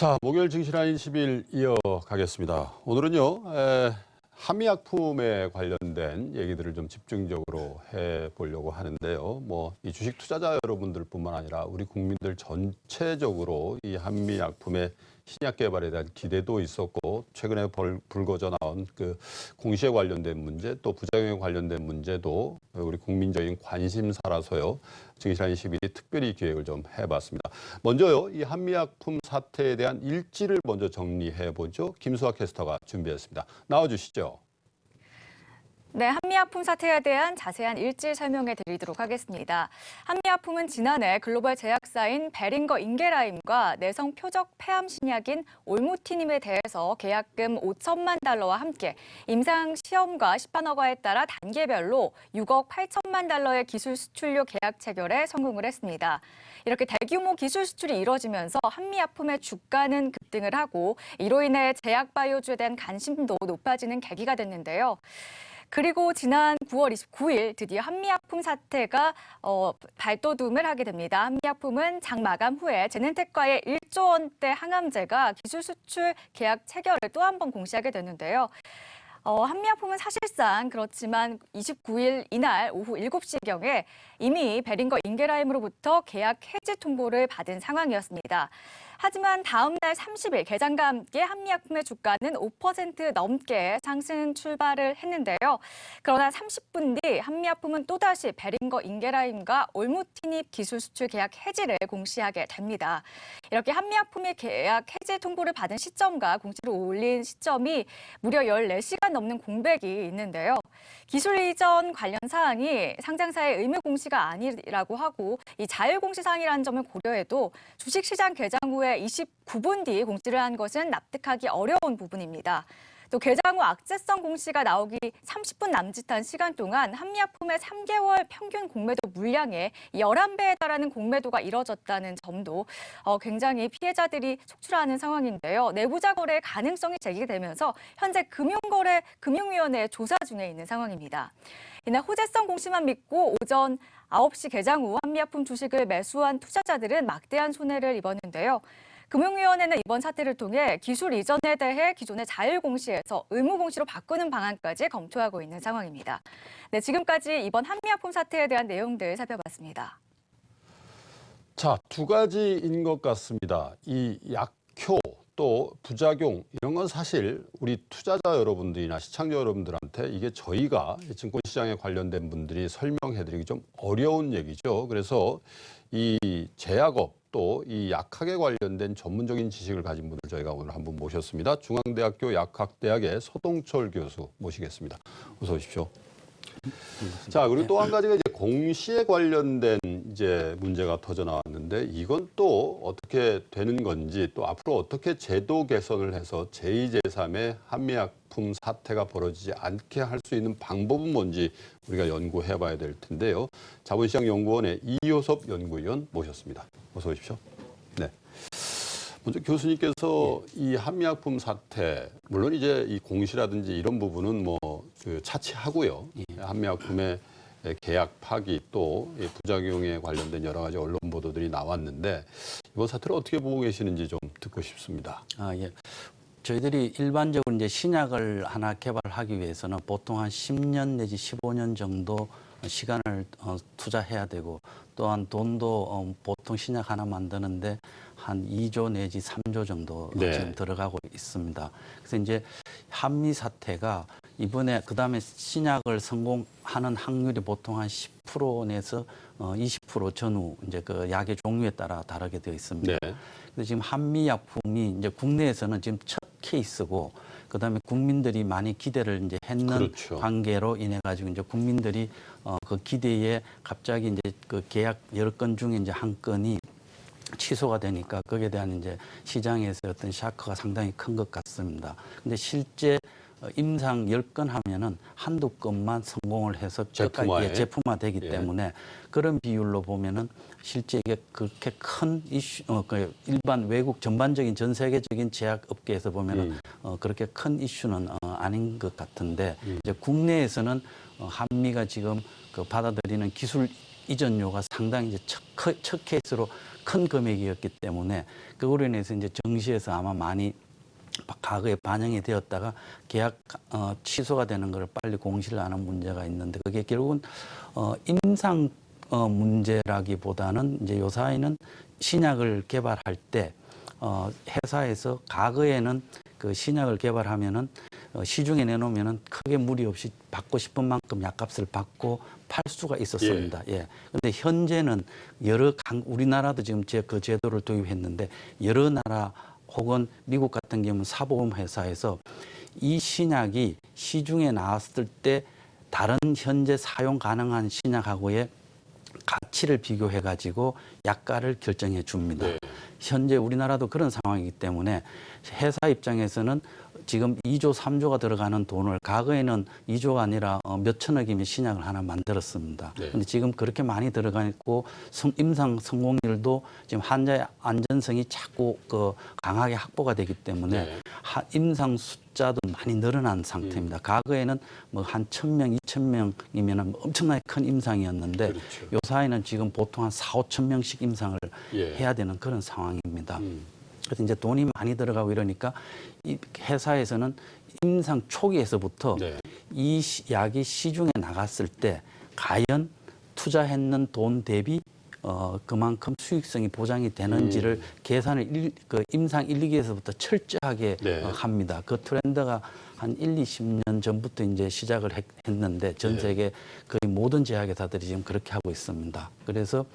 자, 목요일 증시라인 10일 이어가겠습니다. 오늘은요, 한미약품에 관련된 얘기들을 좀 집중적으로 해보려고 하는데요. 이 주식 투자자 여러분들뿐만 아니라 우리 국민들 전체적으로 이 한미약품의 신약 개발에 대한 기대도 있었고, 최근에 불거져 나온 그 공시에 관련된 문제, 또 부작용에 관련된 문제도 우리 국민적인 관심사라서요. 증시라인 10일이 특별히 기획을 좀 해봤습니다. 먼저요, 이 한미약품 사태에 대한 일지를 먼저 정리해보죠. 김수아 캐스터가 준비했습니다. 나와주시죠. 네, 한미약품 사태에 대한 자세한 일지 설명해 드리도록 하겠습니다. 한미약품은 지난해 글로벌 제약사인 베링거 인게라임과 내성 표적 폐암 신약인 올무티님에 대해서 계약금 5천만 달러와 함께 임상 시험과 시판 허가에 따라 단계별로 6억 8천만 달러의 기술 수출료 계약 체결에 성공을 했습니다. 이렇게 대규모 기술 수출이 이뤄지면서 한미약품의 주가는 급등을 하고 이로 인해 제약바이오주에 대한 관심도 높아지는 계기가 됐는데요. 그리고 지난 9월 29일 드디어 한미약품 사태가 발돋움을 하게 됩니다. 한미약품은 장 마감 후에 제넨텍과의 1조 원대 항암제가 기술 수출 계약 체결을 또 한 번 공시하게 되는데요. 한미약품은 사실상 그렇지만 29일 이날 오후 7시경에 이미 베링거 인게라임으로부터 계약 해지 통보를 받은 상황이었습니다. 하지만 다음 날 30일 개장과 함께 한미약품의 주가는 5% 넘게 상승 출발을 했는데요. 그러나 30분 뒤 한미약품은 또다시 베링거 인게라임과 올무티닙 기술 수출 계약 해지를 공시하게 됩니다. 이렇게 한미약품이 계약 해지 통보를 받은 시점과 공시를 올린 시점이 무려 14시간 넘는 공백이 있는데요. 기술 이전 관련 사항이 상장사의 의무 공시가 아니라고 하고 이 자율 공시 사항이라는 점을 고려해도 주식시장 개장 후에 29분 뒤 공시를 한 것은 납득하기 어려운 부분입니다. 또 개장 후 악재성 공시가 나오기 30분 남짓한 시간 동안 한미약품의 3개월 평균 공매도 물량의 11배에 달하는 공매도가 이뤄졌다는 점도 굉장히 피해자들이 속출하는 상황인데요. 내부자 거래 가능성이 제기되면서 현재 금융위원회 조사 중에 있는 상황입니다. 이날 호재성 공시만 믿고 오전 9시 개장 후 한미약품 주식을 매수한 투자자들은 막대한 손해를 입었는데요. 금융위원회는 이번 사태를 통해 기술 이전에 대해 기존의 자율 공시에서 의무 공시로 바꾸는 방안까지 검토하고 있는 상황입니다. 네, 지금까지 이번 한미약품 사태에 대한 내용들 살펴봤습니다. 자, 두 가지인 것 같습니다. 이 약효 또 부작용 이런 건 사실 우리 투자자 여러분들이나 시청자 여러분들한테 이게 저희가 증권시장에 관련된 분들이 설명해드리기 좀 어려운 얘기죠. 그래서 이 제약업 또 이 약학에 관련된 전문적인 지식을 가진 분을 저희가 오늘 한 분 모셨습니다. 중앙대학교 약학대학의 서동철 교수 모시겠습니다. 어서 오십시오. 자, 그리고 또 한 가지가 이제 공시에 관련된 이제 문제가 터져 나왔는데 이건 또 어떻게 되는 건지 또 앞으로 어떻게 제도 개선을 해서 제2, 제3의 한미약품 사태가 벌어지지 않게 할 수 있는 방법은 뭔지 우리가 연구해 봐야 될 텐데요. 자본시장연구원의 이효섭 연구위원 모셨습니다. 어서 오십시오. 네. 먼저 교수님께서 이 한미약품 사태, 물론 이제 이 공시라든지 이런 부분은 차치하고요. 한미약품의 계약 파기 또 부작용에 관련된 여러 가지 언론 보도들이 나왔는데 이번 사태를 어떻게 보고 계시는지 좀 듣고 싶습니다. 예. 저희들이 일반적으로 이제 신약을 하나 개발하기 위해서는 보통 한 10년 내지 15년 정도 시간을 투자해야 되고 또한 돈도 보통 신약 하나 만드는데 한 2조 내지 3조 정도 지금 들어가고 있습니다. 그래서 이제 한미 사태가 이번에 그다음에 신약을 성공하는 확률이 보통 한 10% 내서 20% 전후 이제 그 약의 종류에 따라 다르게 되어 있습니다. 네. 그래서 지금 한미약품이 이제 국내에서는 지금 첫 케이스고 그다음에 국민들이 많이 기대를 이제 했는 그렇죠. 관계로 인해 가지고 이제 국민들이 그 기대에 갑자기 이제 그 계약 10건 중에 이제 한 건이 취소가 되니까 거기에 대한 이제 시장에서 어떤 샤크가 상당히 큰 것 같습니다. 근데 실제 임상 10건 하면은 한두 건만 성공을 해서 제품화되기 때문에 그런 비율로 보면은 실제 이게 그렇게 큰 이슈, 일반 외국 전반적인 전 세계적인 제약업계에서 보면은 그렇게 큰 이슈는 아닌 것 같은데 이제 국내에서는 한미가 지금 그 받아들이는 기술 이전료가 상당히 이제 첫 케이스로 큰 금액이었기 때문에 그거로 인해서 이제 정시에서 아마 많이 과거에 반영이 되었다가 계약 취소가 되는 것을 빨리 공시를 안 한 문제가 있는데 그게 결국은 임상 문제라기보다는 이제 요사이는 신약을 개발할 때 회사에서 과거에는 그 신약을 개발하면은 시중에 내놓으면은 크게 무리 없이 받고 싶은 만큼 약값을 받고 팔 수가 있었습니다. 예. 근데 현재는 우리나라도 지금 그 제도를 도입했는데 여러 나라 혹은 미국 같은 경우는 사보험 회사에서 이 신약이 시중에 나왔을 때 다른 현재 사용 가능한 신약하고의 가치를 비교해 가지고 약가를 결정해 줍니다. 네. 현재 우리나라도 그런 상황이기 때문에 회사 입장에서는 지금 2조, 3조가 들어가는 돈을 과거에는 2조가 아니라 몇천억이면 신약을 하나 만들었습니다. 네. 그런데 지금 그렇게 많이 들어가 있고 임상 성공률도 지금 환자의 안전성이 자꾸 강하게 확보가 되기 때문에 네. 임상 숫자도 많이 늘어난 상태입니다. 과거에는 뭐 한 1,000명, 2,000명이면 엄청나게 큰 임상이었는데 그렇죠. 요 사이는 지금 보통 한 4, 5천 명씩 임상을 예. 해야 되는 그런 상황입니다. 그래서 이제 돈이 많이 들어가고 이러니까 이 회사에서는 임상 초기에서부터 네. 이 약이 시중에 나갔을 때 과연 투자했는 돈 대비 그만큼 수익성이 보장이 되는지를 계산을 임상 1, 2기에서부터 철저하게 네. 합니다. 그 트렌드가 한 1, 20년 전부터 이제 시작을 했는데 전 세계 거의 모든 제약회사들이 지금 그렇게 하고 있습니다. 그래서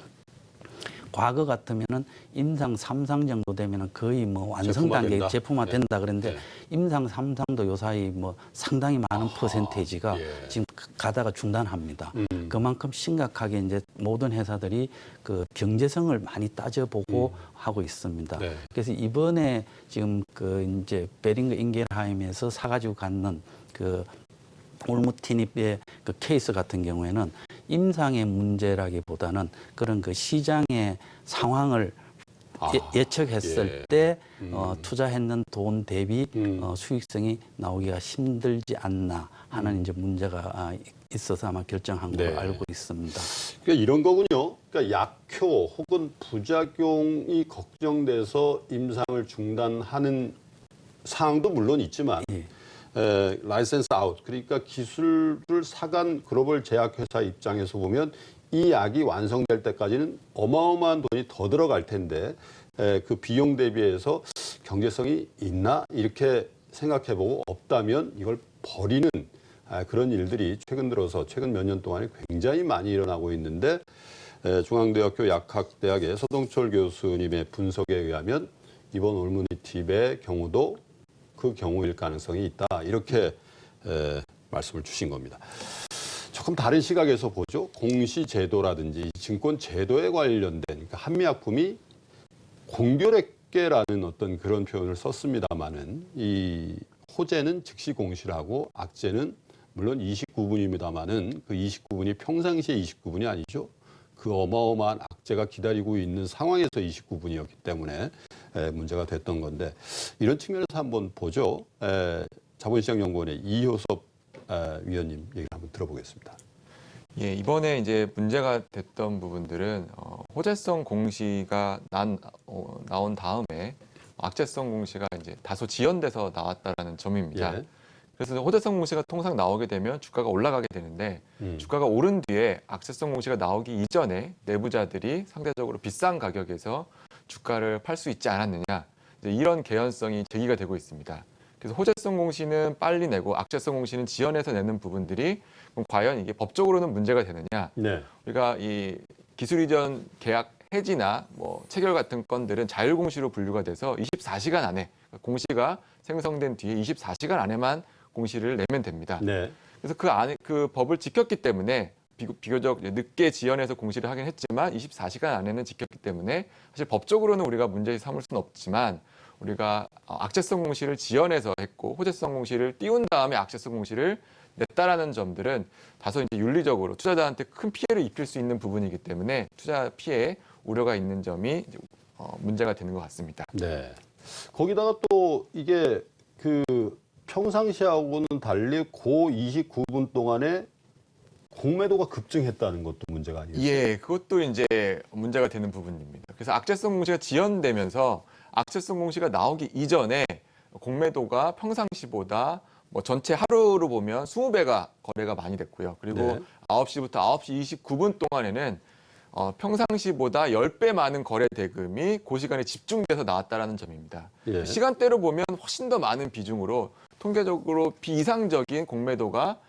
과거 같으면은 임상 3상 정도 되면은 거의 뭐 완성 단계 제품화 된다 그랬는데 임상 3상도 요사이 뭐 상당히 많은 퍼센테이지가 지금 가다가 중단합니다. 그만큼 심각하게 이제 모든 회사들이 그 경제성을 많이 따져보고 하고 있습니다. 네. 그래서 이번에 지금 그 이제 베링거 인겔하임에서 사가지고 갖는 그 올무티닙의 그 케이스 같은 경우에는 임상의 문제라기보다는 그런 그 시장의 상황을 예측했을 때 투자했는 돈 대비 수익성이 나오기가 힘들지 않나 하는 이제 문제가 있어서 아마 결정한 걸로 네. 알고 있습니다. 그러니까 이런 거군요. 그러니까 약효 혹은 부작용이 걱정돼서 임상을 중단하는 사항도 물론 있지만 예. 라이센스 아웃, 그러니까 기술을 사간 글로벌 제약회사 입장에서 보면 이 약이 완성될 때까지는 어마어마한 돈이 더 들어갈 텐데 그 비용 대비해서 경제성이 있나 이렇게 생각해보고 없다면 이걸 버리는 그런 일들이 최근 들어서 최근 몇 년 동안에 굉장히 많이 일어나고 있는데 중앙대학교 약학대학의 서동철 교수님의 분석에 의하면 이번 올무니팁의 경우도 그 경우일 가능성이 있다. 이렇게 말씀을 주신 겁니다. 조금 다른 시각에서 보죠. 공시제도라든지 증권제도에 관련된 그러니까 한미약품이 공교롭게라는 어떤 그런 표현을 썼습니다마는 이 호재는 즉시 공시라고 악재는 물론 29분입니다마는 그 29분이 평상시에 29분이 아니죠. 그 어마어마한 악재가 기다리고 있는 상황에서 29분이었기 때문에 문제가 됐던 건데 이런 측면에서 한번 보죠. 자본시장연구원의 이효섭 위원님 얘기를 한번 들어보겠습니다. 예, 이번에 이제 문제가 됐던 부분들은 호재성 공시가 나온 다음에 악재성 공시가 이제 다소 지연돼서 나왔다라는 점입니다. 예. 그래서 호재성 공시가 통상 나오게 되면 주가가 올라가게 되는데 주가가 오른 뒤에 악재성 공시가 나오기 이전에 내부자들이 상대적으로 비싼 가격에서 주가를 팔 수 있지 않았느냐 이제 이런 개연성이 제기가 되고 있습니다. 그래서 호재성 공시는 빨리 내고 악재성 공시는 지연해서 내는 부분들이 그럼 과연 이게 법적으로는 문제가 되느냐? 네. 우리가 이 기술 이전 계약 해지나 뭐 체결 같은 건들은 자율 공시로 분류가 돼서 24시간 안에 공시가 생성된 뒤에 24시간 안에만 공시를 내면 됩니다. 네. 그래서 그 안에 그 법을 지켰기 때문에 비교적 늦게 지연해서 공시를 하긴 했지만 24시간 안에는 지켰기 때문에 사실 법적으로는 우리가 문제 삼을 수는 없지만 우리가 악재성 공시를 지연해서 했고 호재성 공시를 띄운 다음에 악재성 공시를 냈다라는 점들은 다소 이제 윤리적으로 투자자한테 큰 피해를 입힐 수 있는 부분이기 때문에 투자 피해 우려가 있는 점이 이제 문제가 되는 것 같습니다. 네. 거기다가 또 이게 그 평상시하고는 달리 고 29분 동안에 공매도가 급증했다는 것도 문제가 아니에요? 예, 그것도 이제 문제가 되는 부분입니다. 그래서 악재성 공시가 지연되면서 악재성 공시가 나오기 이전에 공매도가 평상시보다 뭐 전체 하루로 보면 20배가 거래가 많이 됐고요. 그리고 네. 9시부터 9시 29분 동안에는 평상시보다 10배 많은 거래 대금이 그 시간에 집중돼서 나왔다라는 점입니다. 예. 시간대로 보면 훨씬 더 많은 비중으로 통계적으로 비이상적인 공매도가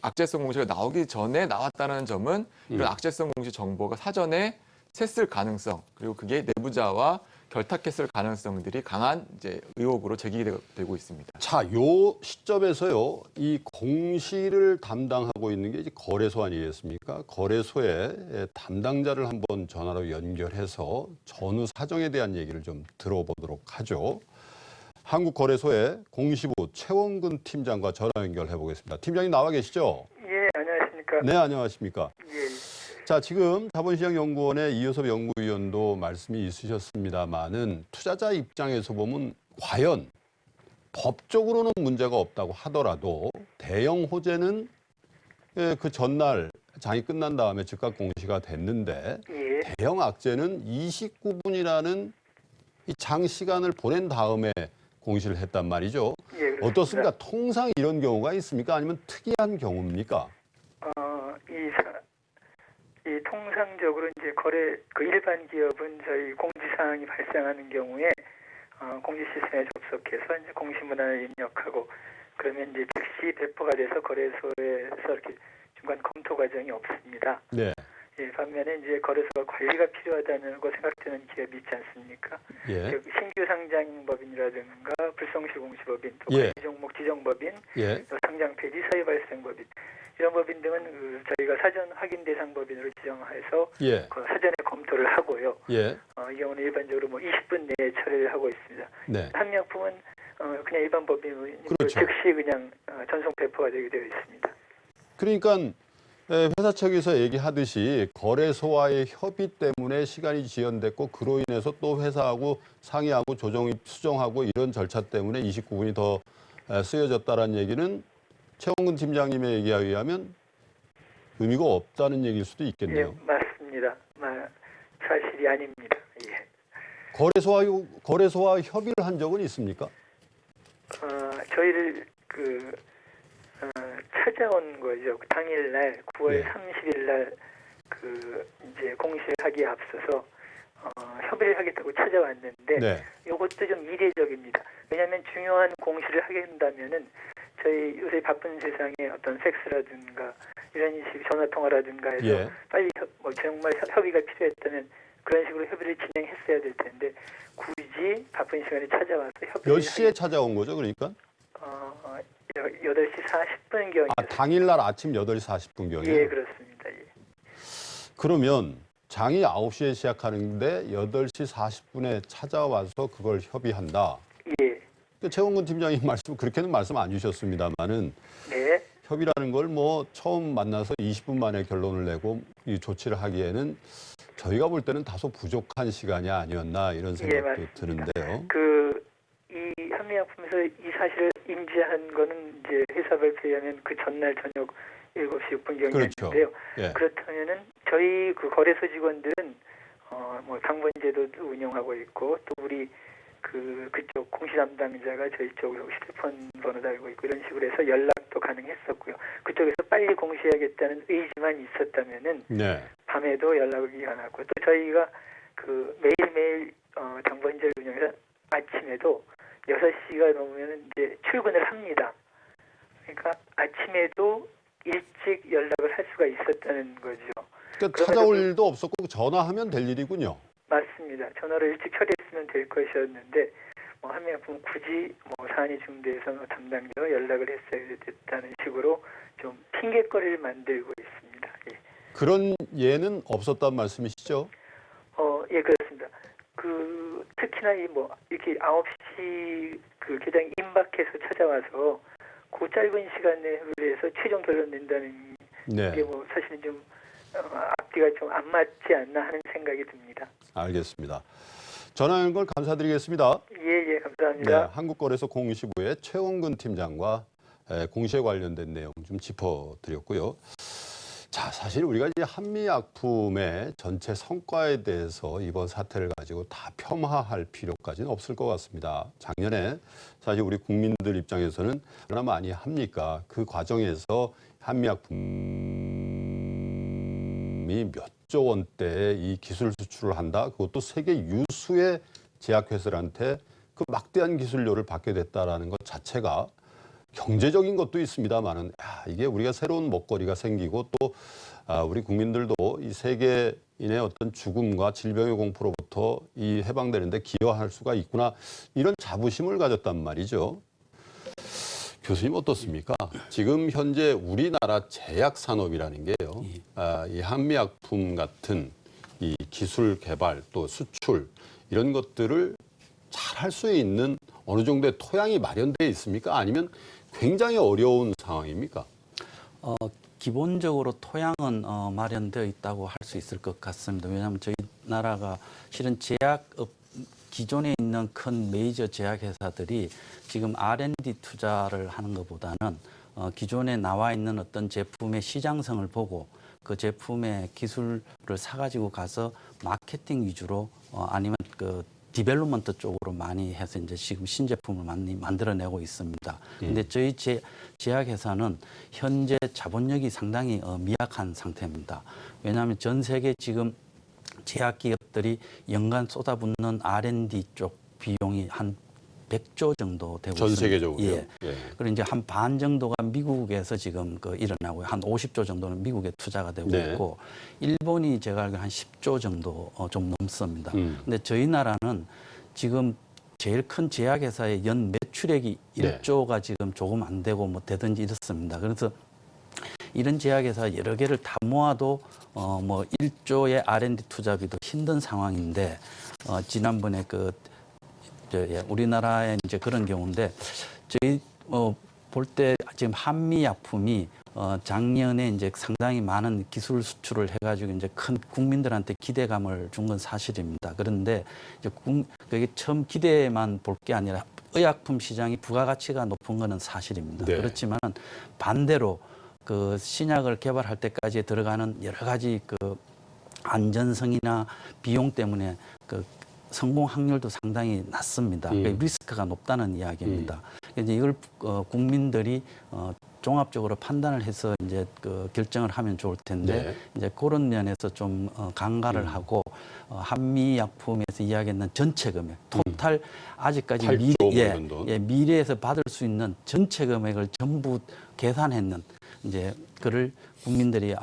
악재성 공시가 나오기 전에 나왔다는 점은 이런 악재성 공시 정보가 사전에 샜을 가능성, 그리고 그게 내부자와 결탁했을 가능성들이 강한 이제 의혹으로 제기되고 있습니다. 자, 요 시점에서요, 이 공시를 담당하고 있는 게 이제 거래소 아니겠습니까? 거래소의 담당자를 한번 전화로 연결해서 전후 사정에 대한 얘기를 좀 들어보도록 하죠. 한국거래소의 공시부 최원근 팀장과 전화 연결해 보겠습니다. 팀장님 나와 계시죠? 예, 안녕하십니까. 네, 안녕하십니까? 예, 자, 지금 자본시장연구원의 이효섭 연구위원도 말씀이 있으셨습니다만은 투자자 입장에서 보면 과연 법적으로는 문제가 없다고 하더라도 대형 호재는 그 전날 장이 끝난 다음에 즉각 공시가 됐는데 예, 대형 악재는 29분이라는 이 장 시간을 보낸 다음에 공시를 했단 말이죠. 예, 그렇습니다. 어떻습니까? 통상 이런 경우가 있습니까? 아니면 특이한 경우입니까? 이 통상적으로 이제 일반 기업은 저희 공지사항이 발생하는 경우에 공지 시스템에 접속해서 이제 공시 문안을 입력하고 그러면 이제 즉시 배포가 돼서 거래소에서 이렇게 중간 검토 과정이 없습니다. 네. 예, 반면에 이제 거래소가 관리가 필요하다고 생각되는 기업이 있지 않습니까? 예. 즉 신규 상장법인이라든가 불성실 공시법인, 또 예. 관리 종목 지정법인, 예. 또 상장 폐지 사유 발생법인 이런 법인 등은 저희가 사전 확인 대상 법인으로 지정해서 예. 그 사전에 검토를 하고요. 예. 이 경우는 일반적으로 뭐 20분 내에 처리를 하고 있습니다. 네. 한미약품은 그냥 일반 법인으로 그렇죠. 즉시 그냥 전송 배포가 되게 되어 있습니다. 그러니까 회사 측에서 얘기하듯이 거래소와의 협의 때문에 시간이 지연됐고 그로 인해서 또 회사하고 상의하고 수정하고 이런 절차 때문에 29분이 더 쓰여졌다는 얘기는 최원근 팀장님의 얘기에 의하면 의미가 없다는 얘기일 수도 예, 있겠네요. 맞습니다. 사실이 아닙니다. 예. 거래소와 협의를 한 적은 있습니까? 저희를 찾아온 거죠. 당일날 9월 예. 30일 날 이제 공시를 하기에 앞서서 협의를 하겠다고 찾아왔는데 네. 이것도 좀 이례적입니다. 왜냐하면 중요한 공시를 하게 된다면은 저희 요새 바쁜 세상에 어떤 팩스라든가 이런 식 전화 통화라든가 해서 예. 빨리 정말 협의가 필요했다면 그런 식으로 협의를 진행했어야 될 텐데 굳이 바쁜 시간에 찾아와서 협의를 몇 시에 찾아온 거죠, 그러니까? 8시 40분경이었습니다. 당일날 아침 8시 40분경이요? 예, 그렇습니다. 예. 그러면 장이 9시에 시작하는데 8시 40분에 찾아와서 그걸 협의한다. 예. 최원근 팀장님 그렇게는 말씀 안 주셨습니다만은 네. 협의라는 걸 뭐 처음 만나서 20분 만에 결론을 내고 이 조치를 하기에는 저희가 볼 때는 다소 부족한 시간이 아니었나 이런 생각도 맞습니다. 드는데요. 이 한미약품에서 이 사실을 인지한 거는 이제 회사 발표에 의하면 그 전날 저녁 7시 6분경이었는데요. 그렇죠. 예. 그렇다면은 저희 그 거래소 직원들은 뭐 당번제도도 운영하고 있고 또 우리 그쪽 공시 담당자가 저희 쪽으로 휴대폰 번호도 알고 있고 이런 식으로 해서 연락도 가능했었고요. 그쪽에서 빨리 공시하겠다는 의지만 있었다면은 네. 밤에도 연락이 안 왔고 또 저희가 매일매일 당번제를 운영해서 아침에도 6시가 넘으면 이제 출근을 합니다. 그러니까 아침에도 일찍 연락을 할 수가 있었다는 거죠. 그러니까 찾아올 일도 없었고 전화하면 될 일이군요. 맞습니다. 전화를 일찍 처리했으면 될 것이었는데 한미약품 굳이 사안이 중대해서 담당자와 연락을 했어야 됐다는 식으로 좀 핑계거리를 만들고 있습니다. 예. 그런 예는 없었단 말씀이시죠? 예, 그렇습니다. 특히나 이렇게 9시 개장 임박해서 찾아와서 그 짧은 시간에 의해서 최종 결론 낸다는 네. 게 사실은 좀 앞뒤가 좀 안 맞지 않나 하는 생각이 듭니다. 알겠습니다. 전화 연결 감사드리겠습니다. 예, 감사합니다. 네, 한국거래소 공시부의 최원근 팀장과 공시에 관련된 내용 좀 짚어드렸고요. 자, 사실 우리가 이제 한미약품의 전체 성과에 대해서 이번 사태를 가지고 다 폄하할 필요까지는 없을 것 같습니다. 작년에 사실 우리 국민들 입장에서는 얼마나 많이 합니까? 그 과정에서 한미약품이 몇 조 원대의 이 기술 수출을 한다. 그것도 세계 유수의 제약회사들한테 그 막대한 기술료를 받게 됐다라는 것 자체가 경제적인 것도 있습니다만은 이게 우리가 새로운 먹거리가 생기고 또 우리 국민들도 이 세계인의 어떤 죽음과 질병의 공포로부터 이 해방되는데 기여할 수가 있구나 이런 자부심을 가졌단 말이죠. 교수님 어떻습니까? 지금 현재 우리나라 제약 산업이라는 게요, 이 한미약품 같은 이 기술 개발 또 수출 이런 것들을 잘 할 수 있는 어느 정도의 토양이 마련되어 있습니까? 아니면 굉장히 어려운 상황입니까? 기본적으로 토양은 마련되어 있다고 할 수 있을 것 같습니다. 왜냐하면 저희 나라가 실은 제약업 기존에 있는 큰 메이저 제약회사들이 지금 R&D 투자를 하는 것보다는 기존에 나와 있는 어떤 제품의 시장성을 보고 그 제품의 기술을 사가지고 가서 마케팅 위주로 아니면 그 디벨롭먼트 쪽으로 많이 해서 이제 지금 신제품을 많이 만들어내고 있습니다. 근데 저희 제약회사는 현재 자본력이 상당히 미약한 상태입니다. 왜냐하면 전 세계 지금 제약기업들이 연간 쏟아붓는 R&D 쪽 비용이 한 100조 정도 되고 전 있습니다. 세계적으로요? 예. 그리고 이제 한 반 정도가 미국에서 지금 일어나고요. 한 50조 정도는 미국에 투자가 되고 네. 있고, 일본이 제가 알기로 한 10조 정도 좀 넘습니다. 근데 저희 나라는 지금 제일 큰 제약회사의 연 매출액이 네. 1조가 지금 조금 안 되고 뭐 되든지 이렇습니다. 그래서 이런 제약회사 여러 개를 다 모아도 뭐 1조의 R&D 투자비도 힘든 상황인데 지난번에 우리나라에 이제 그런 경우인데 저희 볼 때 지금 한미약품이 작년에 이제 상당히 많은 기술 수출을 해가지고 이제 큰 국민들한테 기대감을 준 건 사실입니다. 그런데 이제 그게 처음 기대만 볼 게 아니라 의약품 시장이 부가가치가 높은 거는 사실입니다. 네. 그렇지만 반대로 그 신약을 개발할 때까지 들어가는 여러 가지 그 안전성이나 비용 때문에 그 성공 확률도 상당히 낮습니다. 리스크가 높다는 이야기입니다. 이제 이걸 국민들이 종합적으로 판단을 해서 이제 그 결정을 하면 좋을 텐데 네. 이제 그런 면에서 좀 강가를 하고 한미약품에서 이야기했는 전체 금액, 토탈 아직까지 8조 뭐 이런 돈. 미래에서 받을 수 있는 전체 금액을 전부 계산했는 이제 그를 국민들이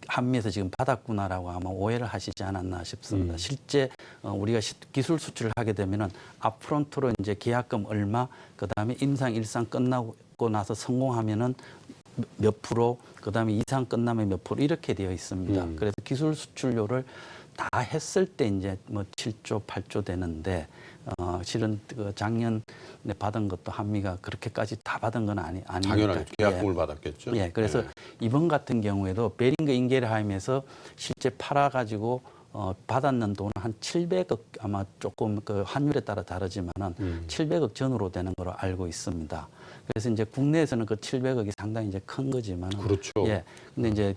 한미에서 지금 받았구나라고 아마 오해를 하시지 않았나 싶습니다. 실제 우리가 기술 수출을 하게 되면은 앞프론트로 이제 계약금 얼마, 그 다음에 임상 일상 끝나고 나서 성공하면은 몇 프로, 그 다음에 이상 끝나면 몇 프로 이렇게 되어 있습니다. 그래서 기술 수출료를 다 했을 때 이제 뭐 7조, 8조 되는데 실은 그 작년에 받은 것도 한미가 그렇게까지 다 받은 건 아니니까. 당연하죠. 계약금을 받았겠죠. 예, 그래서 이번 같은 경우에도 베링거 인겔하임에서 실제 팔아가지고 받았는 돈은 한 700억 아마 조금 그 환율에 따라 다르지만은 700억 전후로 되는 걸로 알고 있습니다. 그래서 이제 국내에서는 그 700억이 상당히 이제 큰 거지만은 그렇죠. 예. 근데 이제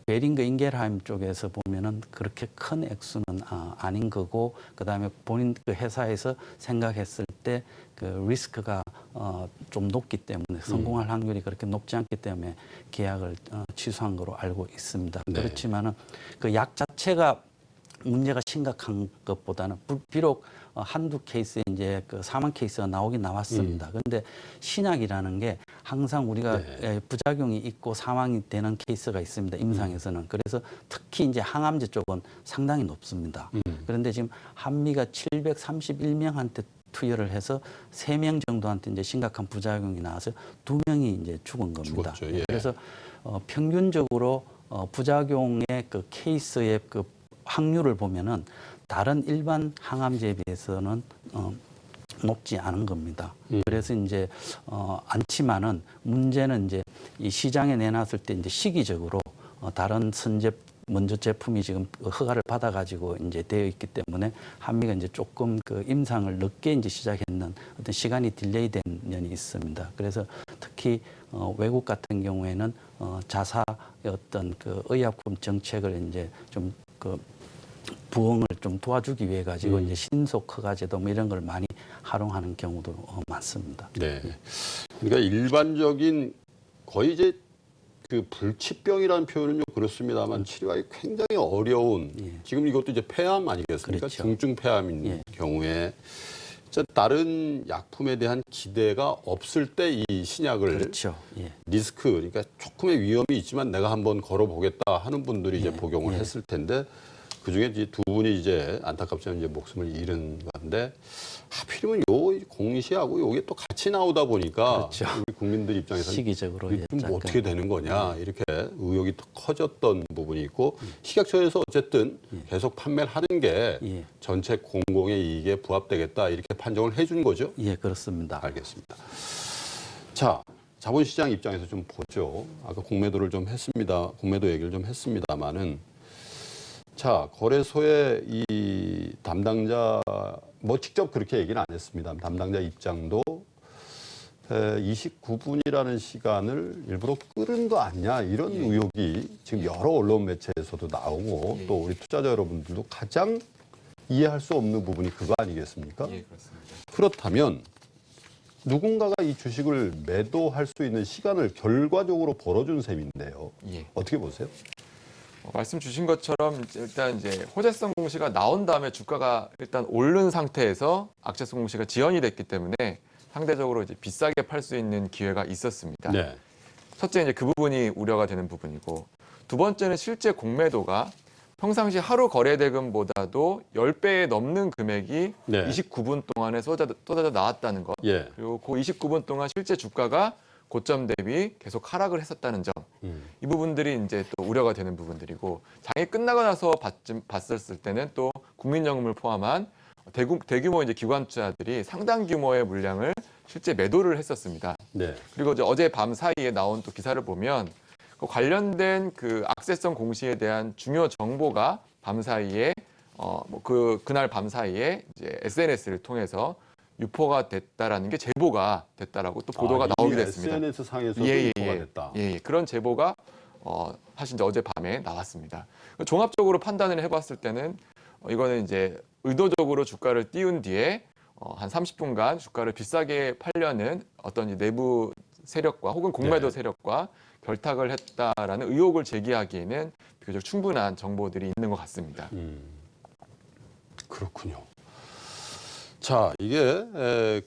베링거 인겔하임 쪽에서 보면은 그렇게 큰 액수는 아닌 거고, 그다음에 본인 그 회사에서 생각했을 때 그 리스크가 좀 높기 때문에 성공할 확률이 그렇게 높지 않기 때문에 계약을 취소한 거로 알고 있습니다. 네. 그렇지만은 그 약 자체가 문제가 심각한 것보다는 비록 한두 케이스에 이제 그 사망 케이스가 나오긴 나왔습니다. 그런데 신약이라는 게 항상 우리가 부작용이 있고 사망이 되는 케이스가 있습니다. 임상에서는. 그래서 특히 이제 항암제 쪽은 상당히 높습니다. 그런데 지금 한미가 731명한테 투여를 해서 3명 정도한테 이제 심각한 부작용이 나와서 2명이 이제 죽은 겁니다. 죽었죠. 예. 그래서 평균적으로 부작용의 그 케이스의 그 확률을 보면은 다른 일반 항암제에 비해서는 높지 않은 겁니다. 그래서 이제 않지만은 문제는 이제 이 시장에 내놨을 때 이제 시기적으로 다른 먼저 제품이 지금 허가를 받아가지고 이제 되어 있기 때문에 한미가 이제 조금 그 임상을 늦게 이제 시작했는 어떤 시간이 딜레이된 면이 있습니다. 그래서 특히 특히 외국 같은 경우에는 자사의 어떤 그 의약품 정책을 이제 좀 그 부흥을 좀 도와주기 위해 가지고 이제 신속 허가제도 뭐 이런 걸 많이 활용하는 경우도 많습니다. 네. 그러니까 일반적인 거의 이제 그 불치병이라는 표현은 좀 그렇습니다만 치료하기 굉장히 어려운 지금 이것도 이제 폐암 아니겠습니까? 그렇죠. 중증 폐암인 경우에 다른 약품에 대한 기대가 없을 때 이 신약을 그렇죠. 예. 리스크 그러니까 조금의 위험이 있지만 내가 한번 걸어보겠다 하는 분들이 이제 복용을 예. 했을 텐데 그중에 이제 두 분이 이제 안타깝지만 이제 목숨을 잃은 건데 하필이면 요 공시하고 요게 또 같이 나오다 보니까 그렇죠. 우리 국민들 입장에서는 시기적으로 이게 좀 어떻게 되는 거냐 이렇게 의혹이 더 커졌던 부분이 있고 식약처에서 어쨌든 계속 판매를 하는 게 예. 전체 공공의 이익에 부합되겠다 이렇게 판정을 해준 거죠. 예, 그렇습니다. 알겠습니다. 자, 자본시장 입장에서 좀 보죠. 아까 공매도를 좀 했습니다. 공매도 얘기를 좀 했습니다만은 자, 거래소의 이 담당자 뭐 직접 그렇게 얘기는 안 했습니다. 담당자 입장도 29분이라는 시간을 일부러 끌은 거 아니냐 이런 의혹이 지금 여러 언론 매체에서도 나오고 또 우리 투자자 여러분들도 가장 이해할 수 없는 부분이 그거 아니겠습니까? 예, 그렇습니다. 그렇다면 누군가가 이 주식을 매도할 수 있는 시간을 결과적으로 벌어준 셈인데요. 예. 어떻게 보세요? 말씀 주신 것처럼 일단 이제 호재성 공시가 나온 다음에 주가가 일단 오른 상태에서 악재성 공시가 지연이 됐기 때문에 상대적으로 이제 비싸게 팔 수 있는 기회가 있었습니다. 네. 첫째 이제 그 부분이 우려가 되는 부분이고 두 번째는 실제 공매도가 평상시 하루 거래 대금보다도 10배에 넘는 금액이 네. 29분 동안에 쏟아져 나왔다는 것. 예. 그리고 그 29분 동안 실제 주가가 고점 대비 계속 하락을 했었다는 점. 이 부분들이 이제 또 우려가 되는 부분들이고 장이 끝나고 나서 봤었을 때는 또 국민연금을 포함한 대규모 이제 기관 투자들이 상당 규모의 물량을 실제 매도를 했었습니다. 네. 그리고 이제 어제 밤 사이에 나온 또 기사를 보면 그 관련된 그 악재성 공시에 대한 중요 정보가 밤 사이에 그날 밤 사이에 이제 SNS를 통해서 유포가 됐다라는 게 제보가 됐다라고 또 보도가 나오게 됐습니다. SNS 상에서도 유포가 됐다. 예, 그런 제보가 사실 이제 어제 밤에 나왔습니다. 종합적으로 판단을 해봤을 때는 이거는 이제 의도적으로 주가를 띄운 뒤에 한 30분간 주가를 비싸게 팔려는 어떤 이제 내부 세력과 혹은 공매도 세력과 결탁을 했다라는 의혹을 제기하기에는 비교적 충분한 정보들이 있는 것 같습니다. 그렇군요. 자, 이게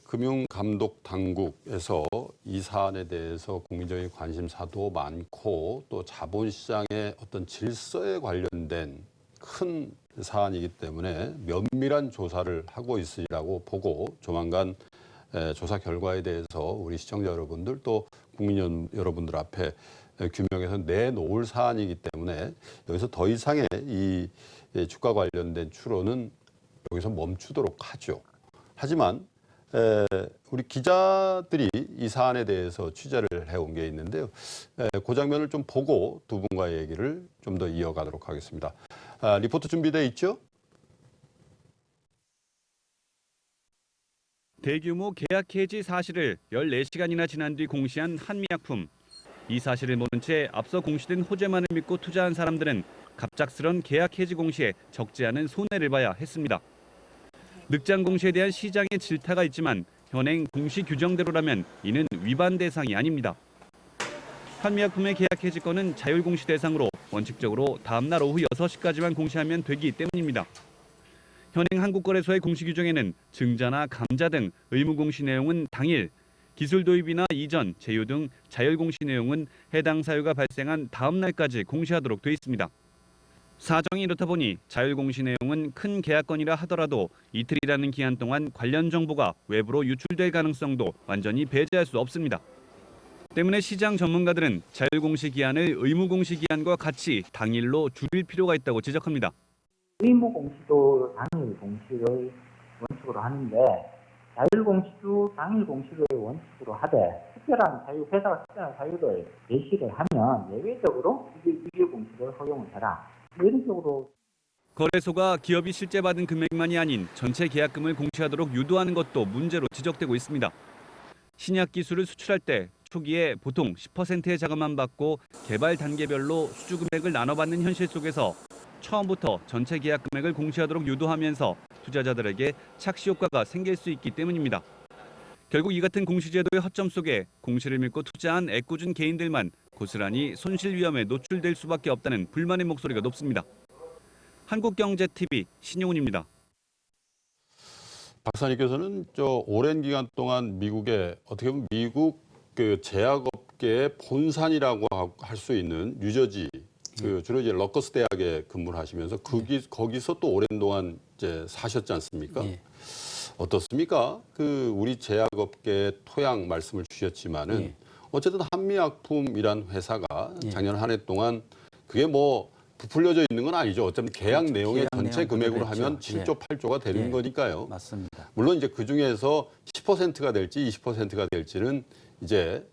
금융감독당국에서 이 사안에 대해서 국민적인 관심사도 많고 또 자본시장의 어떤 질서에 관련된 큰 사안이기 때문에 면밀한 조사를 하고 있으리라고 보고 조만간 조사 결과에 대해서 우리 시청자 여러분들 또 국민 여러분들 앞에 규명해서 내놓을 사안이기 때문에 여기서 더 이상의 이 주가 관련된 추론은 여기서 멈추도록 하죠. 하지만 우리 기자들이 이 사안에 대해서 취재를 해온 게 있는데요. 그 장면을 좀 보고 두 분과의 얘기를 좀 더 이어가도록 하겠습니다. 리포트 준비돼 있죠? 대규모 계약 해지 사실을 14시간이나 지난 뒤 공시한 한미약품. 이 사실을 모른 채 앞서 공시된 호재만을 믿고 투자한 사람들은 갑작스런 계약 해지 공시에 적지 않은 손해를 봐야 했습니다. 늑장 공시에 대한 시장의 질타가 있지만 현행 공시 규정대로라면 이는 위반 대상이 아닙니다. 한미약품의 계약 해지권은 자율 공시 대상으로 원칙적으로 다음 날 오후 6시까지만 공시하면 되기 때문입니다. 현행 한국거래소의 공시 규정에는 증자나 감자 등 의무 공시 내용은 당일, 기술 도입이나 이전, 제휴 등 자율 공시 내용은 해당 사유가 발생한 다음 날까지 공시하도록 돼 있습니다. 사정이 이렇다 보니 자율 공시 내용은 큰 계약건이라 하더라도 이틀이라는 기한 동안 관련 정보가 외부로 유출될 가능성도 완전히 배제할 수 없습니다. 때문에 시장 전문가들은 자율 공시 기한을 의무 공시 기한과 같이 당일로 줄일 필요가 있다고 지적합니다. 의무 공시도 당일 공시를 원칙으로 하는데 자율 공시도 당일 공시를 원칙으로 하되 회사가 특별한 사유를 제시를 하면 예외적으로 일일 공시를 허용을 해라. 이런 식으로 거래소가 기업이 실제 받은 금액만이 아닌 전체 계약금을 공시하도록 유도하는 것도 문제로 지적되고 있습니다. 신약 기술을 수출할 때 초기에 보통 10%의 자금만 받고 개발 단계별로 수주 금액을 나눠받는 현실 속에서 처음부터 전체 계약 금액을 공시하도록 유도하면서 투자자들에게 착시 효과가 생길 수 있기 때문입니다. 결국 이 같은 공시제도의 허점 속에 공시를 믿고 투자한 애꿎은 개인들만 고스란히 손실 위험에 노출될 수밖에 없다는 불만의 목소리가 높습니다. 한국경제TV 신용훈입니다. 박사님께서는 오랜 기간 동안 미국에 어떻게 보면 미국 그 제약업계의 본산이라고 할 수 있는 뉴저지 주로 이제 러커스 대학에 근무를 하시면서 거기서 또 오랜 동안 이제 사셨지 않습니까? 예. 어떻습니까? 우리 제약업계의 토양 말씀을 주셨지만은 예. 어쨌든 한미약품이란 회사가 예. 작년 한 해 동안 그게 뭐 부풀려져 있는 건 아니죠. 어차피 계약 내용의 계약 전체 내용 금액으로 그대로 하면 있죠. 7조, 8조가 되는 예. 거니까요. 맞습니다. 물론 이제 그 중에서 10%가 될지 20%가 될지는 이제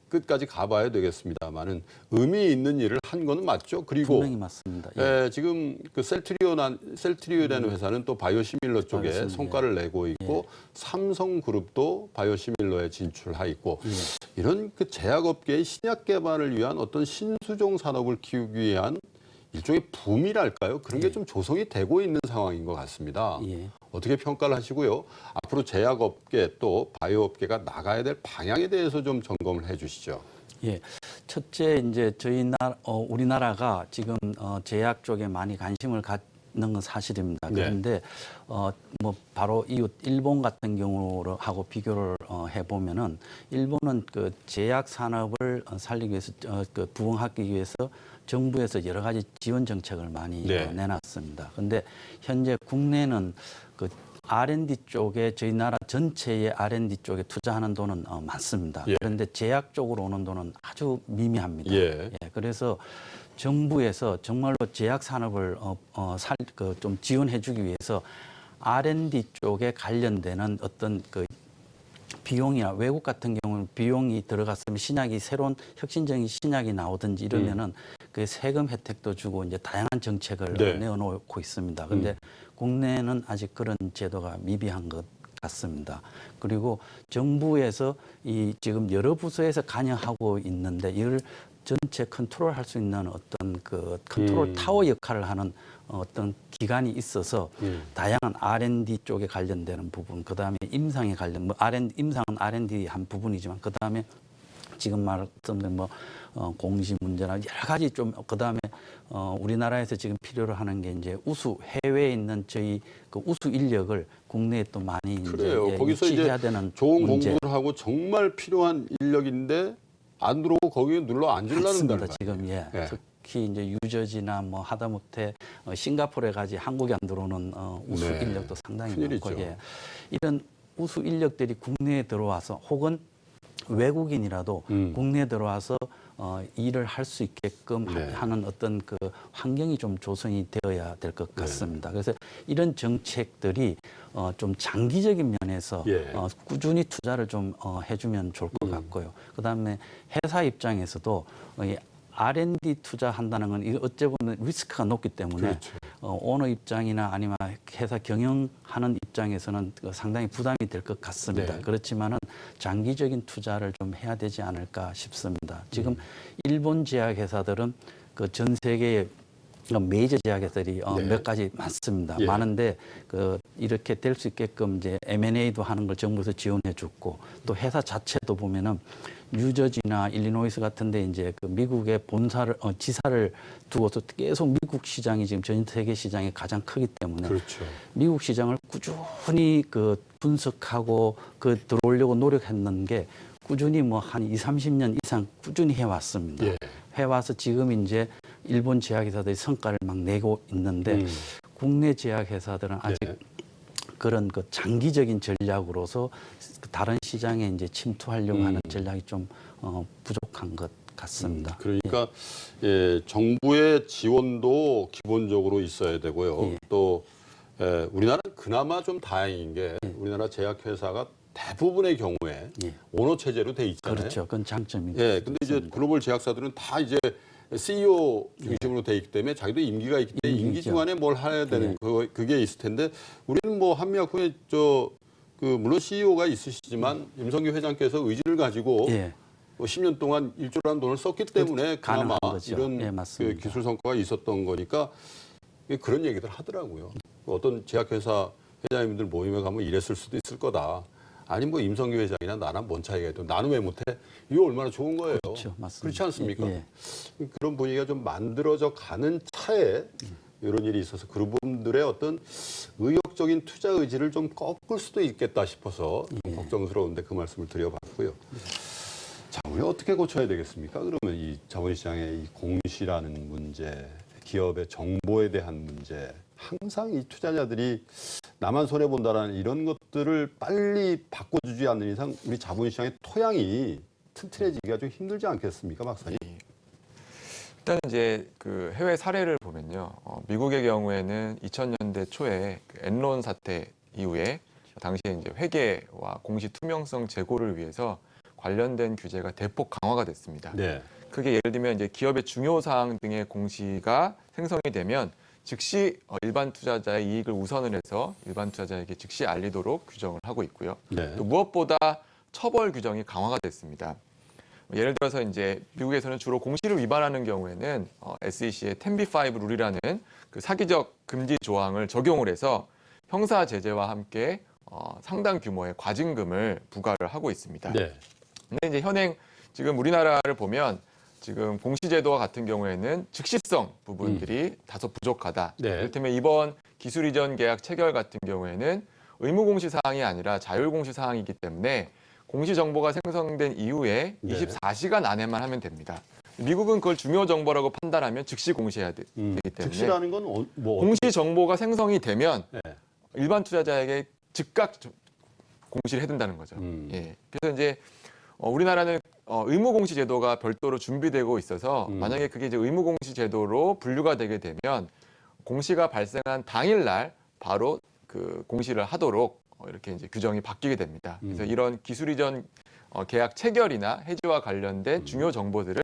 끝까지 가봐야 되겠습니다만은 의미 있는 일을 한 거는 맞죠. 그리고 분명히 맞습니다. 예. 지금 그 셀트리오라는 회사는 또 바이오시밀러 쪽에 바이오시밀러, 성과를 내고 있고 삼성그룹도 바이오시밀러에 진출하 있고 예. 이런 그 제약업계의 신약 개발을 위한 어떤 신수종 산업을 키우기 위한 일종의 붐이랄까요? 그런 게 좀 조성이 되고 있는 상황인 것 같습니다. 예. 어떻게 평가를 하시고요? 앞으로 제약업계 또 바이오업계가 나가야 될 방향에 대해서 좀 점검을 해주시죠. 예, 첫째 이제 우리나라가 지금 제약 쪽에 많이 관심을 갖는 건 사실입니다. 네. 그런데 뭐 바로 이웃 일본 같은 경우로 하고 비교를 해보면은 일본은 그 제약 산업을 살리기 위해서 부흥하기 위해서 정부에서 여러 가지 지원 정책을 많이 네. 내놨습니다. 그런데 현재 국내는 그 R&D 쪽에 저희 나라 전체의 R&D 쪽에 투자하는 돈은 많습니다. 예. 그런데 제약 쪽으로 오는 돈은 아주 미미합니다. 예. 그래서 정부에서 정말로 제약 산업을 좀 지원해주기 위해서 R&D 쪽에 관련되는 어떤 그 비용이나 외국 같은 경우는 비용이 들어갔으면 신약이 새로운 혁신적인 신약이 나오든지 이러면은 그 세금 혜택도 주고 이제 다양한 정책을 네. 내어놓고 있습니다. 그런데 국내는 아직 그런 제도가 미비한 것 같습니다. 그리고 정부에서 이 지금 여러 부서에서 관여하고 있는데 이를 전체 컨트롤할 수 있는 어떤 그 컨트롤 타워 역할을 하는 어떤 기관이 있어서 다양한 R&D 쪽에 관련되는 부분, 그 다음에 임상에 관련, 임상은 R&D 한 부분이지만 그 다음에 지금 말했던 공시 문제나 여러 가지 좀 그 다음에 우리나라에서 지금 필요로 하는 게 이제 우수 해외에 있는 저희 그 우수 인력을 국내에 또 많이 그래요. 이제 거기서 이제 유치해야 되는 좋은 문제. 공부를 하고 정말 필요한 인력인데 안 들어오고 거기에 눌러 앉으려는다는 맞습니다. 거예요. 지금 예. 특히 이제 유저지나 뭐 하다못해 싱가포르에 가지 한국에 안 들어오는 우수 네. 인력도 상당히 큰일이죠. 많고 이런 우수 인력들이 국내에 들어와서 혹은 외국인이라도 국내에 들어와서 일을 할 수 있게끔 네. 하는 어떤 그 환경이 좀 조성이 되어야 될 것 같습니다. 그래서 이런 정책들이 좀 장기적인 면에서 예. 꾸준히 투자를 좀 해주면 좋을 것 같고요. 그다음에 회사 입장에서도 이 R&D 투자한다는 건 어찌 보면 리스크가 높기 때문에 그렇죠. 오너 입장이나 아니면 회사 경영하는 입장에서는 상당히 부담이 될 것 같습니다. 네. 그렇지만은 장기적인 투자를 좀 해야 되지 않을까 싶습니다. 지금 일본 제약 회사들은 그 전 세계에 메이저 제약회사들이 네. 몇 가지 많습니다. 예. 많은데 이렇게 될 수 있게끔 이제 M&A도 하는 걸 정부에서 지원해줬고 또 회사 자체도 보면은 뉴저지나 일리노이스 같은데 이제 그 미국의 본사를 지사를 두고서 계속 미국 시장이 지금 전 세계 시장이 가장 크기 때문에 그렇죠. 미국 시장을 꾸준히 그 분석하고 들어오려고 노력했는 게 꾸준히 뭐 한 20, 30년 이상 꾸준히 해왔습니다. 예. 해와서 지금 이제 일본 제약회사들이 성과를 막 내고 있는데 국내 제약회사들은 아직 그런 그 장기적인 전략으로서 다른 시장에 이제 침투하려고 하는 전략이 좀 부족한 것 같습니다. 그러니까 정부의 지원도 기본적으로 있어야 되고요. 예. 또 우리나라는 그나마 좀 다행인 게 우리나라 제약회사가 대부분의 경우에 예. 오너 체제로 돼 있잖아요. 그렇죠. 그건 장점이죠. 예, 근데 이제 글로벌 제약사들은 다 이제 CEO 중심으로 돼 있기 때문에 자기도 임기가 있기 때문에 임기 임기죠. 중간에 뭘 해야 되는 예. 그게 있을 텐데 우리는 뭐 한미약품에 물론 CEO가 있으시지만 임성규 회장께서 의지를 가지고 예. 10년 동안 1조라는 돈을 썼기 때문에 그나마 가능한 거죠. 이런 예, 맞습니다. 그 기술 성과가 있었던 거니까 그런 얘기들 하더라고요. 어떤 제약회사 회장님들 모임에 가면 이랬을 수도 있을 거다. 아니 뭐 임성규 회장이나 나랑 뭔 차이가 있고 나는 왜 못해? 이거 얼마나 좋은 거예요. 그렇죠. 맞습니다. 그렇지 않습니까? 예. 그런 분위기가 좀 만들어져 가는 차에 이런 일이 있어서 그분들의 어떤 의욕적인 투자 의지를 좀 꺾을 수도 있겠다 싶어서 좀 걱정스러운데 그 말씀을 드려봤고요. 자, 우리 어떻게 고쳐야 되겠습니까? 그러면 이 자본시장의 이 공시라는 문제, 기업의 정보에 대한 문제, 항상 이 투자자들이 나만 손해 본다라는 이런 것들을 빨리 바꿔주지 않는 이상 우리 자본시장의 토양이 튼튼해지기가 좀 힘들지 않겠습니까, 박사님? 일단 이제 그 해외 사례를 보면요, 미국의 경우에는 2000년대 초에 그 엔론 사태 이후에 당시에 이제 회계와 공시 투명성 제고를 위해서 관련된 규제가 대폭 강화가 됐습니다. 네. 그게 예를 들면 이제 기업의 중요 사항 등의 공시가 생성이 되면 즉시 일반 투자자의 이익을 우선을 해서 일반 투자자에게 즉시 알리도록 규정을 하고 있고요. 네. 또 무엇보다 처벌 규정이 강화가 됐습니다. 예를 들어서 이제 미국에서는 주로 공시를 위반하는 경우에는 SEC의 10b-5 룰이라는 그 사기적 금지 조항을 적용을 해서 형사 제재와 함께 상당 규모의 과징금을 부과를 하고 있습니다. 네. 근데 이제 현행 지금 우리나라를 보면 지금 공시제도와 같은 경우에는 즉시성 부분들이 다소 부족하다. 네. 이를테면 이번 기술 이전 계약 체결 같은 경우에는 의무 공시 사항이 아니라 자율 공시 사항이기 때문에 공시 정보가 생성된 이후에 네. 24시간 안에만 하면 됩니다. 미국은 그걸 중요 정보라고 판단하면 즉시 공시해야 되기 때문에 즉시라는 건 뭐 공시 정보가 생성이 되면 네. 일반 투자자에게 즉각 공시를 해둔다는 거죠. 예. 그래서 이제 우리나라는 의무 공시 제도가 별도로 준비되고 있어서 만약에 그게 이제 의무 공시 제도로 분류가 되게 되면 공시가 발생한 당일날 바로 그 공시를 하도록 이렇게 이제 규정이 바뀌게 됩니다. 그래서 이런 기술 이전 계약 체결이나 해지와 관련된 중요 정보들을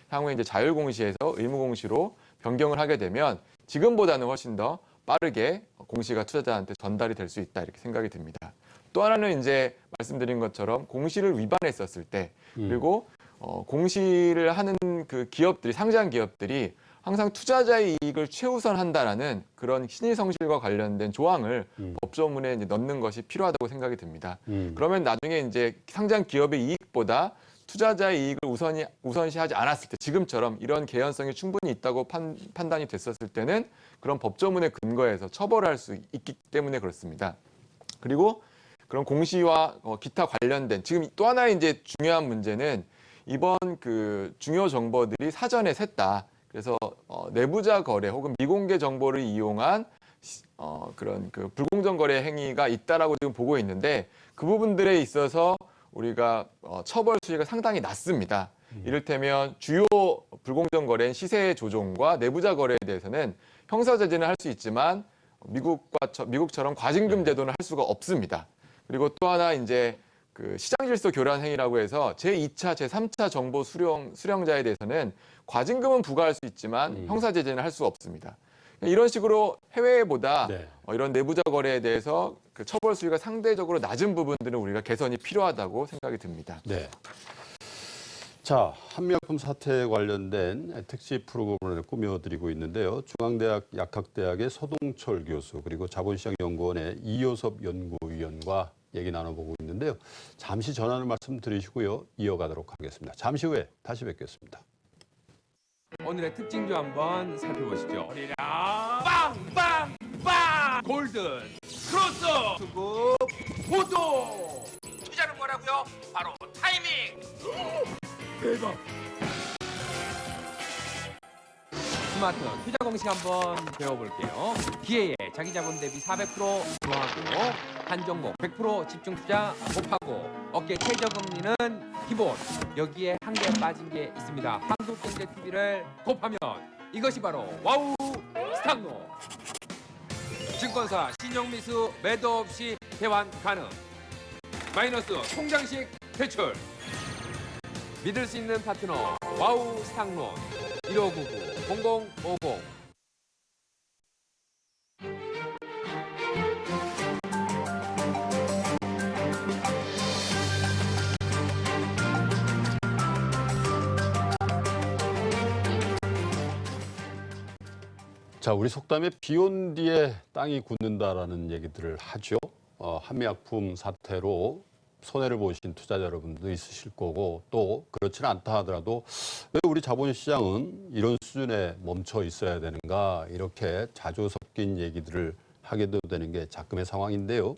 향후에 이제 자율 공시에서 의무 공시로 변경을 하게 되면 지금보다는 훨씬 더 빠르게 공시가 투자자한테 전달이 될 수 있다 이렇게 생각이 듭니다. 또 하나는 이제 말씀드린 것처럼 공시를 위반했었을 때 그리고 공시를 하는 그 기업들이 상장 기업들이 항상 투자자의 이익을 최우선한다라는 그런 신의성실과 관련된 조항을 법조문에 이제 넣는 것이 필요하다고 생각이 듭니다. 그러면 나중에 이제 상장 기업의 이익보다 투자자의 이익을 우선시하지 않았을 때 지금처럼 이런 개연성이 충분히 있다고 판단이 됐었을 때는 그런 법조문에 근거해서 처벌할 수 있기 때문에 그렇습니다. 그리고 그런 공시와 기타 관련된 지금 또 하나의 이제 중요한 문제는 이번 그 중요 정보들이 사전에 샜다. 그래서 내부자 거래 혹은 미공개 정보를 이용한 그런 그 불공정 거래 행위가 있다라고 지금 보고 있는데 그 부분들에 있어서 우리가 처벌 수위가 상당히 낮습니다. 이를테면 주요 불공정 거래인 시세 조종과 내부자 거래에 대해서는 형사 제재는 할 수 있지만 미국처럼 과징금 제도는 할 수가 없습니다. 그리고 또 하나 이제 그 시장 질서 교란 행위라고 해서 제2차, 제3차 정보 수령자에 대해서는 과징금은 부과할 수 있지만 형사 제재는 할 수 없습니다. 이런 식으로 해외보다 네. 이런 내부자 거래에 대해서 그 처벌 수위가 상대적으로 낮은 부분들은 우리가 개선이 필요하다고 생각이 듭니다. 네. 자, 한미약품 사태에 관련된 특집 프로그램을 꾸며드리고 있는데요. 중앙대학 약학대학의 서동철 교수 그리고 자본시장연구원의 이효섭 연구위원과 얘기 나눠보고 있는데요. 잠시 전하는 말씀 드리시고요. 이어가도록 하겠습니다. 잠시 후에 다시 뵙겠습니다. 오늘의 특징주 한번 살펴보시죠. 빵빵빵 골든 크로스 수급 보도 투자는 뭐라고요? 바로 타이밍. 대박. 스마트 투자 공식 한번 배워볼게요. 기회에 자기 자본 대비 400% 조합하고 한 종목 100% 집중 투자 곱하고 어깨 최저금리는 기본. 여기에 한 개 빠진 게 있습니다. 한국경제TV를 곱하면 이것이 바로 와우 스탁노. 증권사 신용미수 매도 없이 대환 가능. 마이너스 통장식 대출. 믿을 수 있는 파트너 와우 스탁론 1599-0050. 자, 우리 속담에 비 온 뒤에 땅이 굳는다라는 얘기들을 하죠. 한미약품 사태로 손해를 보신 투자자 여러분도 있으실 거고 또 그렇지는 않다 하더라도 왜 우리 자본시장은 이런 수준에 멈춰 있어야 되는가 이렇게 자주 섞인 얘기들을 하게 되는 게 작금의 상황인데요.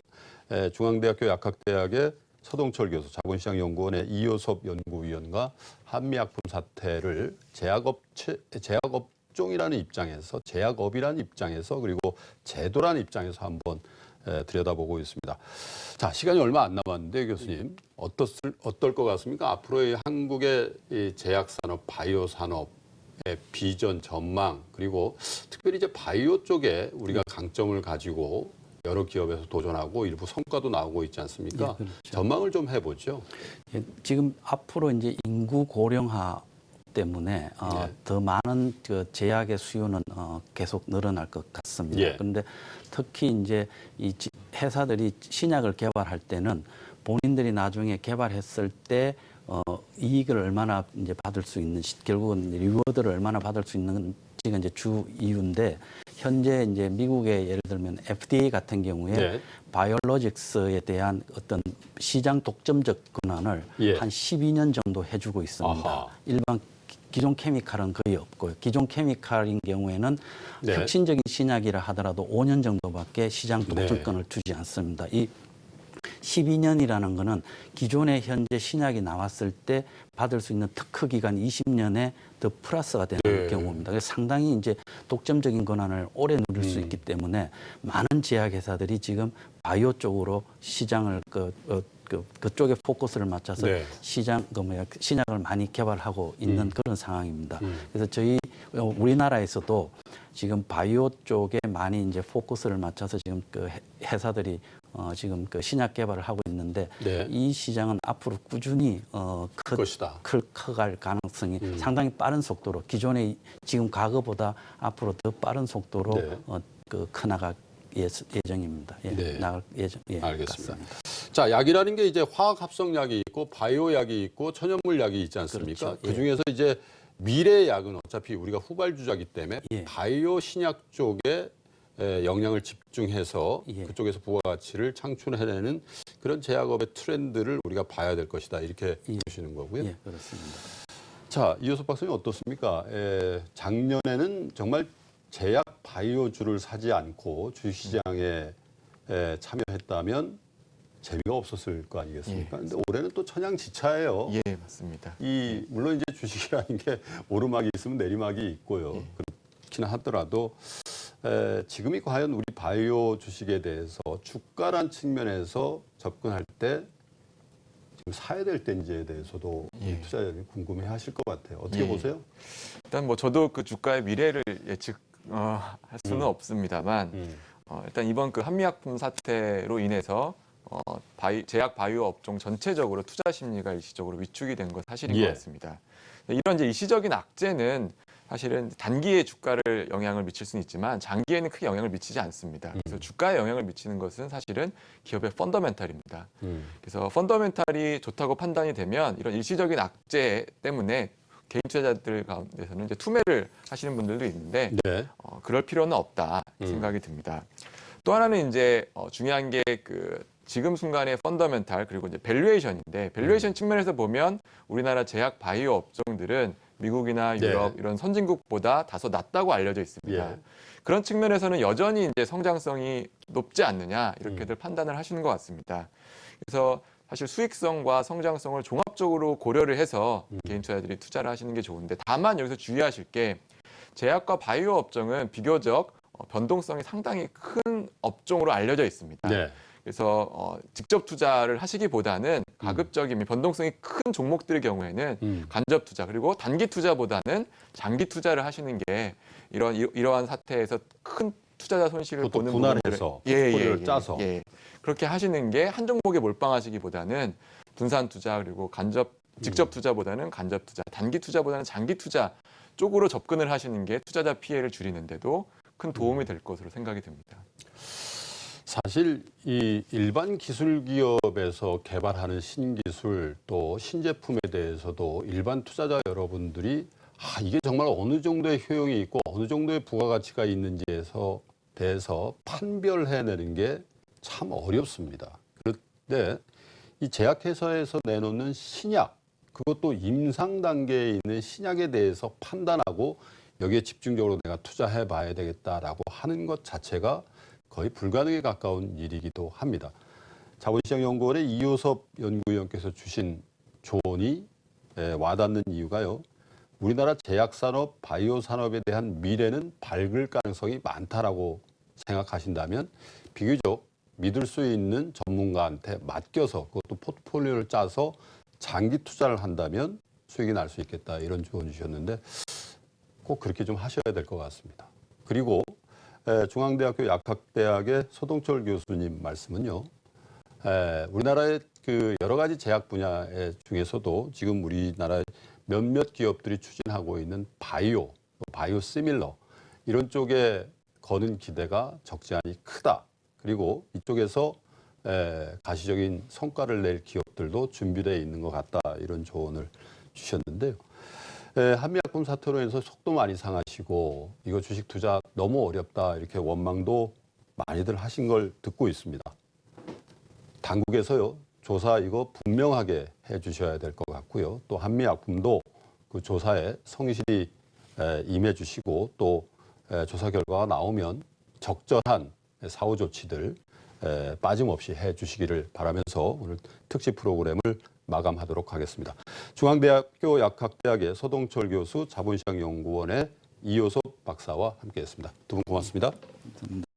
중앙대학교 약학대학의 서동철 교수, 자본시장연구원의 이효섭 연구위원과 한미약품 사태를 제약업종이라는 입장에서, 제약업이라는 입장에서 그리고 제도라는 입장에서 한번 들여다보고 있습니다. 자, 시간이 얼마 안 남았는데 교수님 어떨 것 같습니까? 앞으로의 한국의 이 제약산업, 바이오 산업의 비전, 전망 그리고 특별히 이제 바이오 쪽에 우리가 강점을 가지고 여러 기업에서 도전하고 일부 성과도 나오고 있지 않습니까? 예, 그렇죠. 전망을 좀 해보죠. 예, 지금 앞으로 이제 인구 고령화 때문에 더 많은 그 제약의 수요는 계속 늘어날 것 같습니다. 예. 그런데 특히 이제 이 회사들이 신약을 개발할 때는 본인들이 나중에 개발했을 때 이익을 얼마나 이제 받을 수 있는 결국은 리워드를 얼마나 받을 수 있는지가 이제 주 이유인데 현재 이제 미국의 예를 들면 FDA 같은 경우에 네. 바이올로직스에 대한 어떤 시장 독점적 권한을 예. 한 12년 정도 해주고 있습니다. 아하. 일반 기존 케미칼은 거의 없고요. 기존 케미칼인 경우에는 네. 혁신적인 신약이라 하더라도 5년 정도밖에 시장 네. 독점권을 주지 않습니다. 이 12년이라는 거는 기존에 현재 신약이 나왔을 때 받을 수 있는 특허 기간 20년에 더 플러스가 되는 네. 경우입니다. 그래서 상당히 이제 독점적인 권한을 오래 누릴 수 있기 때문에 많은 제약회사들이 지금 바이오 쪽으로 시장을 그쪽에 포커스를 맞춰서 네. 신약을 많이 개발하고 있는 그런 상황입니다. 그래서 저희 우리나라에서도 지금 바이오 쪽에 많이 이제 포커스를 맞춰서 지금 그 회사들이 지금 그 신약 개발을 하고 있는데 네. 이 시장은 앞으로 꾸준히 것이다. 커갈 가능성이 상당히 빠른 속도로 기존의 지금 과거보다 앞으로 더 빠른 속도로 네. 커나갈 예정입니다. 예, 네. 나갈 예정. 예, 알겠습니다. 같습니다. 자, 약이라는 게 이제 화학 합성 약이 있고 바이오 약이 있고 천연물 약이 있지 않습니까? 그렇죠. 그 중에서 이제 미래 약은 어차피 우리가 후발주자기 때문에 예. 바이오 신약 쪽에 영향을 집중해서 예. 그쪽에서 부가가치를 창출해내는 그런 제약업의 트렌드를 우리가 봐야 될 것이다. 이렇게 보시는 거고요. 예, 그렇습니다. 자, 이효섭 박사님 어떻습니까? 작년에는 정말 제약 바이오주를 사지 않고 주식시장에 참여했다면 재미가 없었을 거 아니겠습니까? 근데 올해는 또 천양지차예요. 예, 맞습니다. 물론 이제 주식이라는 게 오르막이 있으면 내리막이 있고요. 그렇긴 하더라도 지금이 과연 우리 바이오 주식에 대해서 주가란 측면에서 접근할 때 지금 사야 될 때인지에 대해서도 우리 투자자들이 궁금해하실 것 같아요. 어떻게 보세요? 일단 뭐 저도 그 주가의 미래를 예측할 수는 없습니다만 일단 이번 그 한미약품 사태로 인해서 제약 바이오 업종 전체적으로 투자 심리가 일시적으로 위축이 된 건 사실인 것 같습니다. 이런 이제 일시적인 악재는 사실은 단기에 주가를 영향을 미칠 수는 있지만 장기에는 크게 영향을 미치지 않습니다. 그래서 주가에 영향을 미치는 것은 사실은 기업의 펀더멘탈입니다. 그래서 펀더멘탈이 좋다고 판단이 되면 이런 일시적인 악재 때문에 개인 투자자들 가운데서는 이제 투매를 하시는 분들도 있는데 네. 그럴 필요는 없다 생각이 듭니다. 또 하나는 이제 중요한 게 그 지금 순간의 펀더멘탈 그리고 이제 밸류에이션인데 밸류에이션 측면에서 보면 우리나라 제약 바이오 업종들은 미국이나 유럽 이런 선진국보다 다소 낮다고 알려져 있습니다. 예. 그런 측면에서는 여전히 이제 성장성이 높지 않느냐 이렇게들 판단을 하시는 것 같습니다. 그래서 사실 수익성과 성장성을 종합적으로 고려를 해서 개인 투자자들이 투자를 하시는 게 좋은데 다만 여기서 주의하실 게 제약과 바이오 업종은 비교적 변동성이 상당히 큰 업종으로 알려져 있습니다. 네. 그래서 직접 투자를 하시기보다는 가급적이면 변동성이 큰 종목들의 경우에는 간접 투자 그리고 단기 투자보다는 장기 투자를 하시는 게 이러한 사태에서 큰 투자자 손실을 보는 분할해서 포트폴리오를 짜서 그렇게 하시는 게 한 종목에 몰빵하시기보다는 분산 투자 그리고 직접 투자보다는 간접 투자, 단기 투자보다는 장기 투자 쪽으로 접근을 하시는 게 투자자 피해를 줄이는데도 큰 도움이 될 것으로 생각이 듭니다. 사실 이 일반 기술 기업에서 개발하는 신기술 또 신제품에 대해서도 일반 투자자 여러분들이 이게 정말 어느 정도의 효용이 있고 어느 정도의 부가가치가 있는지에 대해서 판별해내는 게 참 어렵습니다. 그런데 이 제약회사에서 내놓는 신약, 그것도 임상 단계에 있는 신약에 대해서 판단하고 여기에 집중적으로 내가 투자해 봐야 되겠다라고 하는 것 자체가 거의 불가능에 가까운 일이기도 합니다. 자본시장연구원의 이효섭 연구위원께서 주신 조언이 와닿는 이유가요. 우리나라 제약산업, 바이오 산업에 대한 미래는 밝을 가능성이 많다라고 생각하신다면 비교적 믿을 수 있는 전문가한테 맡겨서 그것도 포트폴리오를 짜서 장기 투자를 한다면 수익이 날 수 있겠다 이런 조언 주셨는데 꼭 그렇게 좀 하셔야 될 것 같습니다. 그리고 중앙대학교 약학대학의 소동철 교수님 말씀은요. 우리나라의 그 여러 가지 제약 분야 중에서도 지금 우리나라의 몇몇 기업들이 추진하고 있는 바이오 시밀러 이런 쪽에 거는 기대가 적지 않이 크다. 그리고 이쪽에서 가시적인 성과를 낼 기업들도 준비되어 있는 것 같다. 이런 조언을 주셨는데요. 한미약품 사태로 인해서 속도 많이 상하시고 이거 주식 투자 너무 어렵다. 이렇게 원망도 많이들 하신 걸 듣고 있습니다. 당국에서요. 조사 이거 분명하게 해 주셔야 될 것 같고요. 또 한미약품도 그 조사에 성실히 임해 주시고 또 조사 결과가 나오면 적절한 사후 조치들 빠짐없이 해 주시기를 바라면서 오늘 특집 프로그램을 마감하도록 하겠습니다. 중앙대학교 약학대학의 소동철 교수, 자본시장연구원의 이효섭 박사와 함께했습니다. 두 분 고맙습니다. 감사합니다.